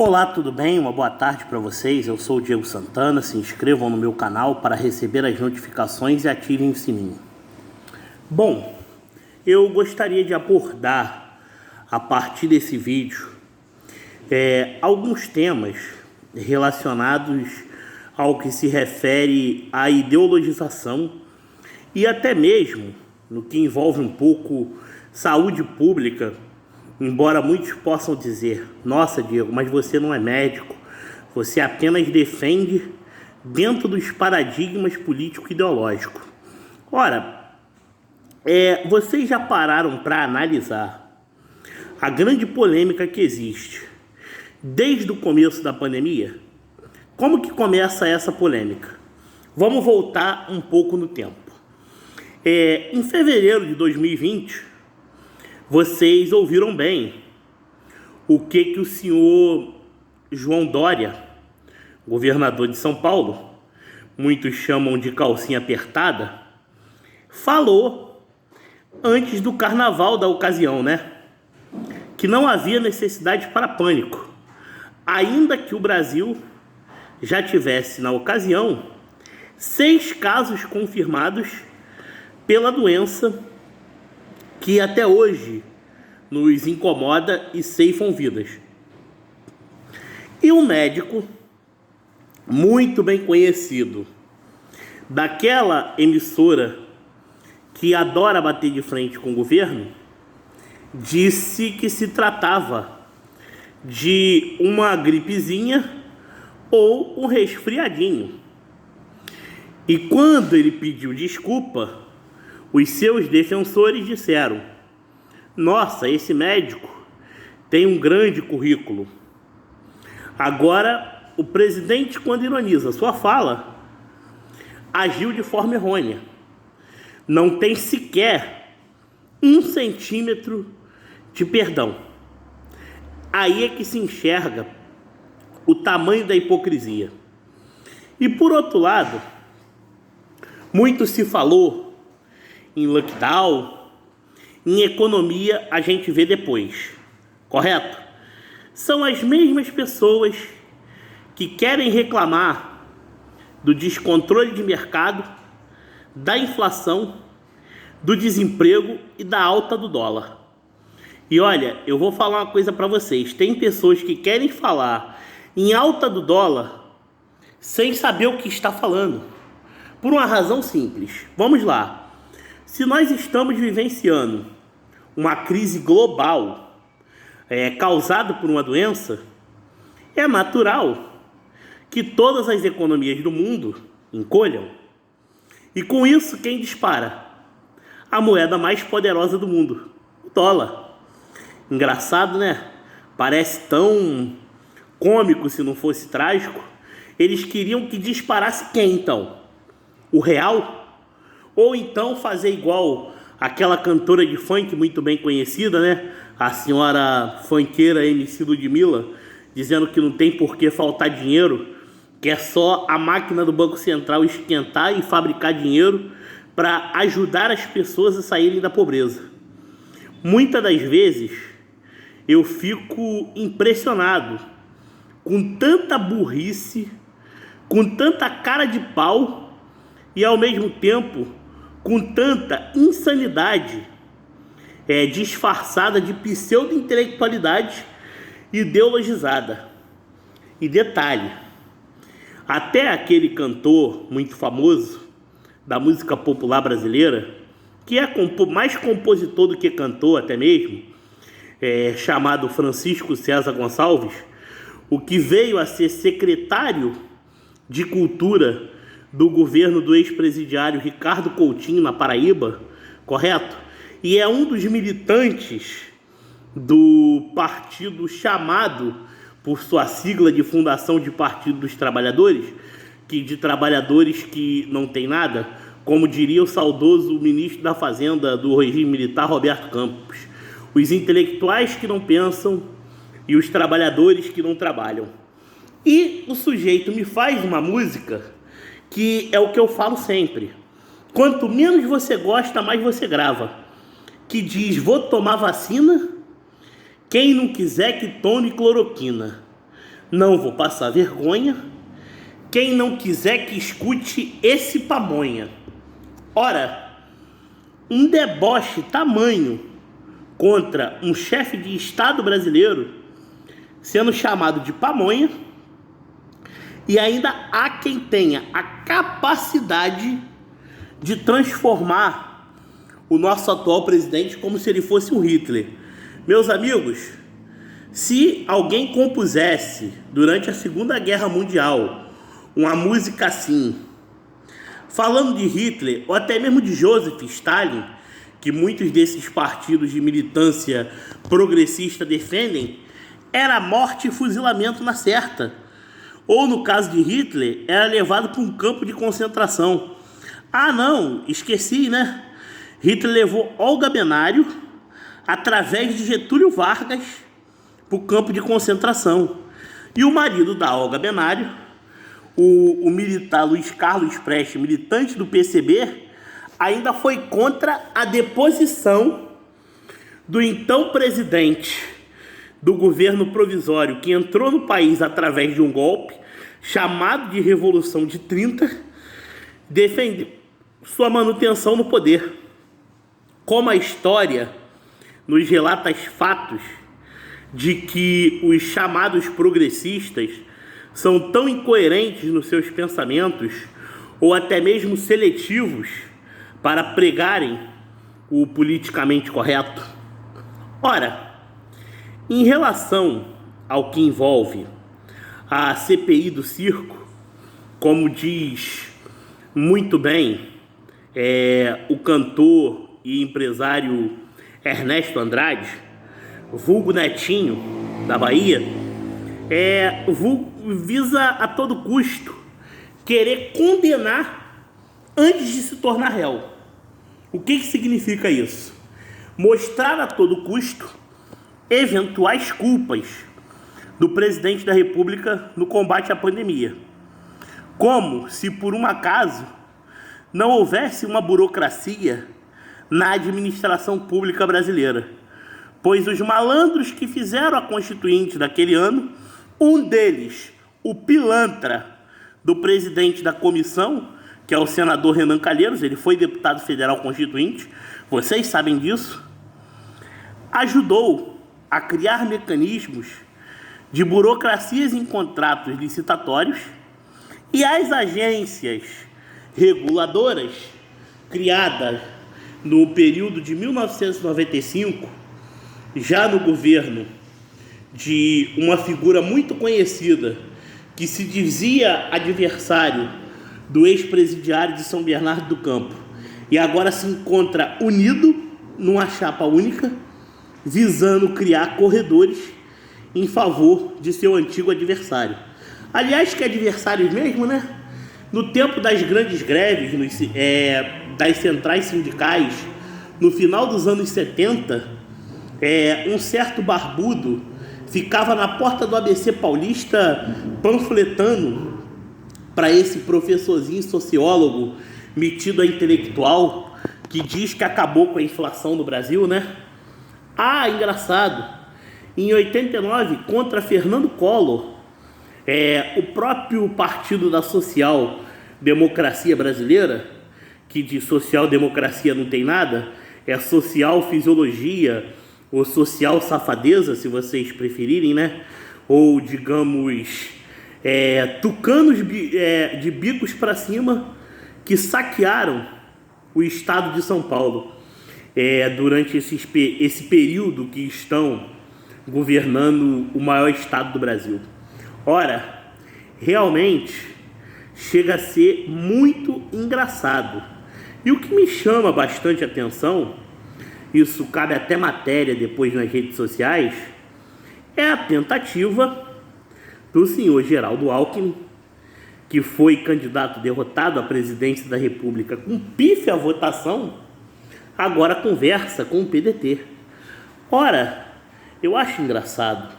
Olá, tudo bem? Uma boa tarde para vocês. Eu sou o Diego Santana. Se inscrevam no meu canal para receber as notificações e ativem o sininho. Bom, eu gostaria de abordar a partir desse vídeo alguns temas relacionados ao que se refere à ideologização e até mesmo no que envolve um pouco saúde pública. Embora muitos possam dizer: nossa, Diego, mas você não é médico, você apenas defende dentro dos paradigmas político-ideológicos. Ora, vocês já pararam para analisar a grande polêmica que existe desde o começo da pandemia? Como que começa essa polêmica? Vamos voltar um pouco no tempo. Em fevereiro de 2020, vocês ouviram bem o que o senhor João Dória, governador de São Paulo, muitos chamam de calcinha apertada, falou antes do carnaval da ocasião, que não havia necessidade para pânico, ainda que o Brasil já tivesse, na ocasião, 6 casos confirmados pela doença que até hoje nos incomoda e ceifam vidas. E um médico muito bem conhecido daquela emissora que adora bater de frente com o governo disse que se tratava de uma gripezinha ou um resfriadinho. E quando ele pediu desculpa, os seus defensores disseram: nossa, esse médico tem um grande currículo. Agora, o presidente, quando ironiza sua fala, agiu de forma errônea. Não tem sequer 1 centímetro de perdão. Aí é que se enxerga o tamanho da hipocrisia. E por outro lado, muito se falou em lockdown, em economia a gente vê depois, correto? São as mesmas pessoas que querem reclamar do descontrole de mercado, da inflação, do desemprego e da alta do dólar. E olha, eu vou falar uma coisa para vocês: tem pessoas que querem falar em alta do dólar sem saber o que está falando, por uma razão simples. Vamos lá. Se nós estamos vivenciando uma crise global causada por uma doença, é natural que todas as economias do mundo encolham. E com isso, quem dispara? A moeda mais poderosa do mundo, o dólar. Engraçado, né? Parece tão cômico se não fosse trágico. Eles queriam que disparasse quem, então? O real? Ou então fazer igual aquela cantora de funk muito bem conhecida, a senhora funkeira MC Ludmilla, dizendo que não tem por que faltar dinheiro, que é só a máquina do Banco Central esquentar e fabricar dinheiro para ajudar as pessoas a saírem da pobreza. Muitas das vezes eu fico impressionado com tanta burrice, com tanta cara de pau e ao mesmo tempo com tanta insanidade disfarçada de pseudo-intelectualidade ideologizada. E detalhe, até aquele cantor muito famoso da música popular brasileira, que é mais compositor do que cantor até mesmo, chamado Francisco César Gonçalves, o que veio a ser secretário de Cultura do governo do ex-presidiário Ricardo Coutinho na Paraíba, correto? E é um dos militantes do partido chamado por sua sigla de Fundação de Partido dos Trabalhadores, de trabalhadores que não tem nada, como diria o saudoso ministro da Fazenda do regime militar, Roberto Campos: os intelectuais que não pensam e os trabalhadores que não trabalham. E o sujeito me faz uma música que é o que eu falo sempre: quanto menos você gosta, mais você grava, que diz: vou tomar vacina, quem não quiser que tome cloroquina. Não vou passar vergonha. Quem não quiser que escute esse pamonha. Ora, um deboche tamanho contra um chefe de Estado brasileiro sendo chamado de pamonha, e ainda há quem tenha a capacidade de transformar o nosso atual presidente como se ele fosse um Hitler. Meus amigos, se alguém compusesse durante a Segunda Guerra Mundial uma música assim, falando de Hitler ou até mesmo de Joseph Stalin, que muitos desses partidos de militância progressista defendem, era morte e fuzilamento na certa. Ou no caso de Hitler, era levado para um campo de concentração. Ah não, esqueci, né? Hitler levou Olga Benário através de Getúlio Vargas para o campo de concentração. E o marido da Olga Benário, o militar Luiz Carlos Prestes, militante do PCB, ainda foi contra a deposição do então presidente do governo provisório, que entrou no país através de um golpe chamado de Revolução de 30, defendendo sua manutenção no poder. Como a história nos relata fatos de que os chamados progressistas são tão incoerentes nos seus pensamentos, ou até mesmo seletivos, para pregarem o politicamente correto. Ora, em relação ao que envolve a CPI do circo, como diz muito bem o cantor e empresário Ernesto Andrade, vulgo Netinho, da Bahia, visa a todo custo querer condenar antes de se tornar réu. O que significa isso? Mostrar a todo custo eventuais culpas do presidente da República no combate à pandemia. Como se por um acaso não houvesse uma burocracia na administração pública brasileira. Pois os malandros que fizeram a Constituinte daquele ano, um deles, o pilantra do presidente da comissão, que é o senador Renan Calheiros, ele foi deputado federal constituinte, vocês sabem disso, ajudou a criar mecanismos de burocracias em contratos licitatórios, e as agências reguladoras criadas no período de 1995, já no governo de uma figura muito conhecida que se dizia adversário do ex-presidiário de São Bernardo do Campo, e agora se encontra unido numa chapa única, visando criar corredores em favor de seu antigo adversário. Aliás, que adversários mesmo, né? No tempo das grandes greves, das centrais sindicais, no final dos anos 70, um certo barbudo ficava na porta do ABC Paulista panfletando para esse professorzinho sociólogo metido a intelectual que diz que acabou com a inflação no Brasil, né? Ah, engraçado, em 89, contra Fernando Collor, o próprio Partido da Social Democracia Brasileira, que de social-democracia não tem nada, é social fisiologia ou social safadeza, se vocês preferirem, né? Ou, digamos, tucanos de bicos para cima que saquearam o estado de São Paulo durante esse período que estão governando o maior estado do Brasil. Ora, realmente chega a ser muito engraçado. E o que me chama bastante atenção, isso cabe até matéria depois nas redes sociais, é a tentativa do senhor Geraldo Alckmin, que foi candidato derrotado à presidência da República com pífia votação, agora conversa com o PDT. Ora, eu acho engraçado,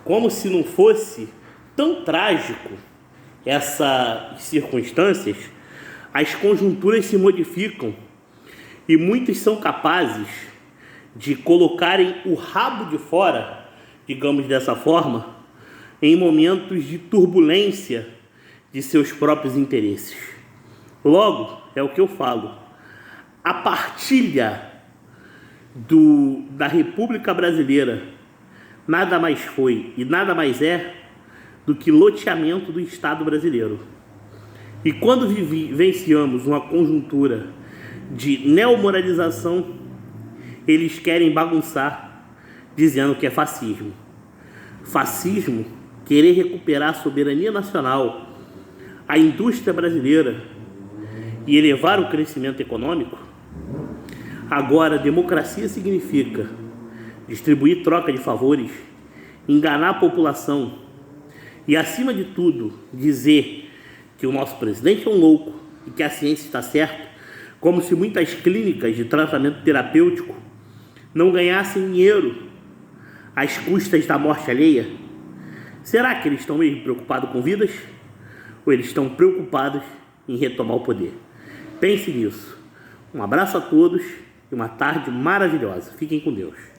como se não fosse tão trágico essas circunstâncias, as conjunturas se modificam e muitos são capazes de colocarem o rabo de fora, digamos dessa forma, em momentos de turbulência de seus próprios interesses. Logo, é o que eu falo, a partilha da República Brasileira nada mais foi e nada mais é do que loteamento do Estado brasileiro. E quando vivenciamos uma conjuntura de neomoralização, eles querem bagunçar, dizendo que é fascismo. Fascismo, querer recuperar a soberania nacional, a indústria brasileira e elevar o crescimento econômico. Agora, democracia significa distribuir troca de favores, enganar a população e, acima de tudo, dizer que o nosso presidente é um louco e que a ciência está certa, como se muitas clínicas de tratamento terapêutico não ganhassem dinheiro às custas da morte alheia. Será que eles estão mesmo preocupados com vidas? Ou eles estão preocupados em retomar o poder? Pense nisso. Um abraço a todos e uma tarde maravilhosa. Fiquem com Deus.